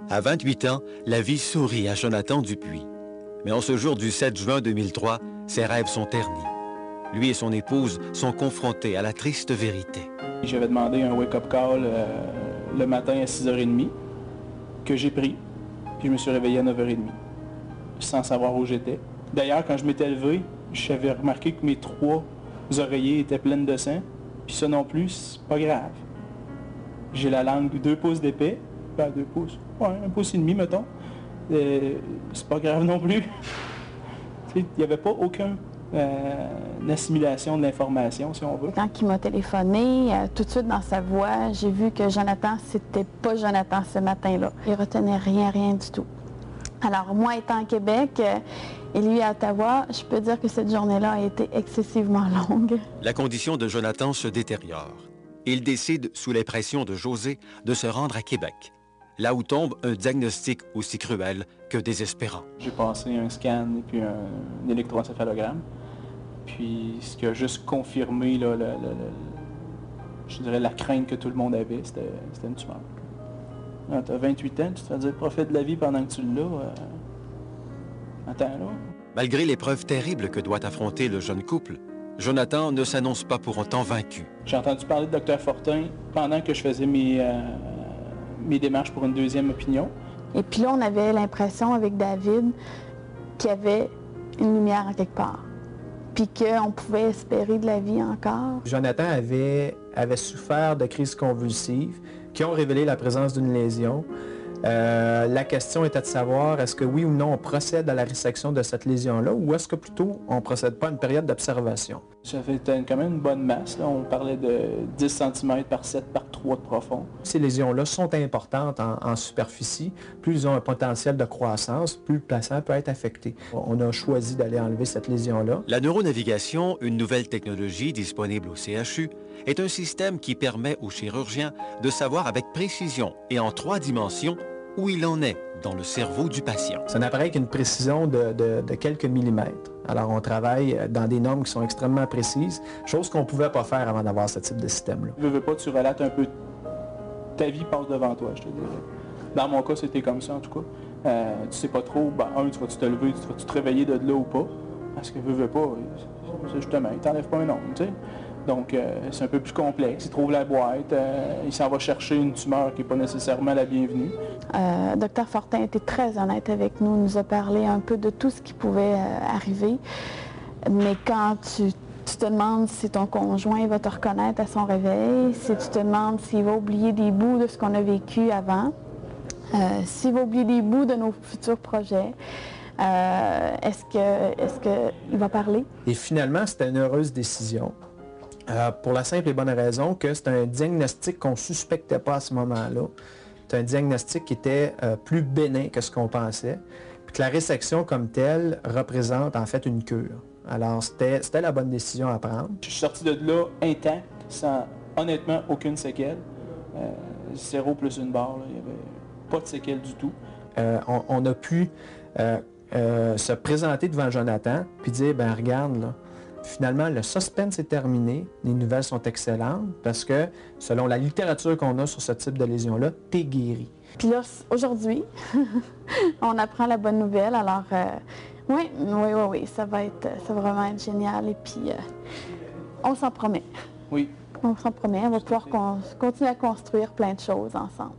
À 28 ans, la vie sourit à Jonathan Dupuis. Mais en ce jour du 7 juin 2003, ses rêves sont ternis. Lui et son épouse sont confrontés à la triste vérité. J'avais demandé un wake-up call le matin à 6h30 que j'ai pris, puis je me suis réveillé à 9h30, sans savoir où j'étais. D'ailleurs, quand je m'étais levé, j'avais remarqué que mes 3 oreillers étaient pleines de sang, puis ça non plus, c'est pas grave. J'ai la langue 2 pouces d'épais, 2 pouces, ouais, 1,5 pouce, mettons. C'est pas grave non plus. Il n'y avait pas aucune assimilation de l'information, si on veut. Quand il m'a téléphoné, tout de suite dans sa voix, j'ai vu que Jonathan, c'était pas Jonathan ce matin-là. Il retenait rien du tout. Alors, moi étant à Québec et lui à Ottawa, je peux dire que cette journée-là a été excessivement longue. La condition de Jonathan se détériore. Il décide, sous les pressions de José, de se rendre à Québec, là où tombe un diagnostic aussi cruel que désespérant. J'ai passé un scan et puis un électroencéphalogramme. Puis ce qui a juste confirmé là, je dirais la crainte que tout le monde avait, c'était une tumeur. Tu as 28 ans, tu te fais dire profite de la vie pendant que tu l'as. Attends là. Malgré l'épreuve terrible que doit affronter le jeune couple, Jonathan ne s'annonce pas pour autant vaincu. J'ai entendu parler de Dr Fortin pendant que je faisais mes démarches pour une deuxième opinion. Et puis là, on avait l'impression avec David qu'il y avait une lumière en quelque part, puis qu'on pouvait espérer de la vie encore. Jonathan avait souffert de crises convulsives qui ont révélé la présence d'une lésion. La question était de savoir est-ce que oui ou non on procède à la résection de cette lésion-là ou est-ce que plutôt on ne procède pas à une période d'observation. Ça fait quand même une bonne masse. Là. On parlait de 10 cm par 7 par 3 de profond. Ces lésions-là sont importantes en superficie. Plus ils ont un potentiel de croissance, plus le patient peut être affecté. On a choisi d'aller enlever cette lésion-là. La neuronavigation, une nouvelle technologie disponible au CHU, est un système qui permet aux chirurgiens de savoir avec précision et en 3 dimensions où il en est dans le cerveau du patient. C'est un appareil qui a une précision de quelques millimètres. Alors, on travaille dans des normes qui sont extrêmement précises, chose qu'on ne pouvait pas faire avant d'avoir ce type de système-là. Veux pas, tu relates un peu, ta vie passe devant toi, je te dirais. Dans mon cas, c'était comme ça, en tout cas. Tu sais pas trop, tu vas-tu te lever, tu vas-tu te réveiller de là ou pas, parce que veux pas, c'est justement, il t'enlève pas un ongle, tu sais. Donc, c'est un peu plus complexe. Il trouve la boîte, il s'en va chercher une tumeur qui n'est pas nécessairement la bienvenue. Dr Fortin était très honnête avec nous, nous a parlé un peu de tout ce qui pouvait arriver. Mais quand tu te demandes si ton conjoint va te reconnaître à son réveil, si tu te demandes s'il va oublier des bouts de ce qu'on a vécu avant, s'il va oublier des bouts de nos futurs projets, est-ce qu'il va parler? Et finalement, c'était une heureuse décision. Pour la simple et bonne raison que c'est un diagnostic qu'on ne suspectait pas à ce moment-là. C'est un diagnostic qui était plus bénin que ce qu'on pensait. Puis que la résection comme telle représente en fait une cure. Alors c'était la bonne décision à prendre. Je suis sorti de là intact, sans honnêtement aucune séquelle. 0 plus une barre, là. Il n'y avait pas de séquelles du tout. On a pu se présenter devant Jonathan puis dire, ben regarde là, finalement, le suspense est terminé, les nouvelles sont excellentes parce que, selon la littérature qu'on a sur ce type de lésion-là, t'es guéri. Puis là, aujourd'hui, on apprend la bonne nouvelle, alors oui, ça va vraiment être génial et puis on s'en promet. Oui. On s'en promet, on va pouvoir continuer à construire plein de choses ensemble.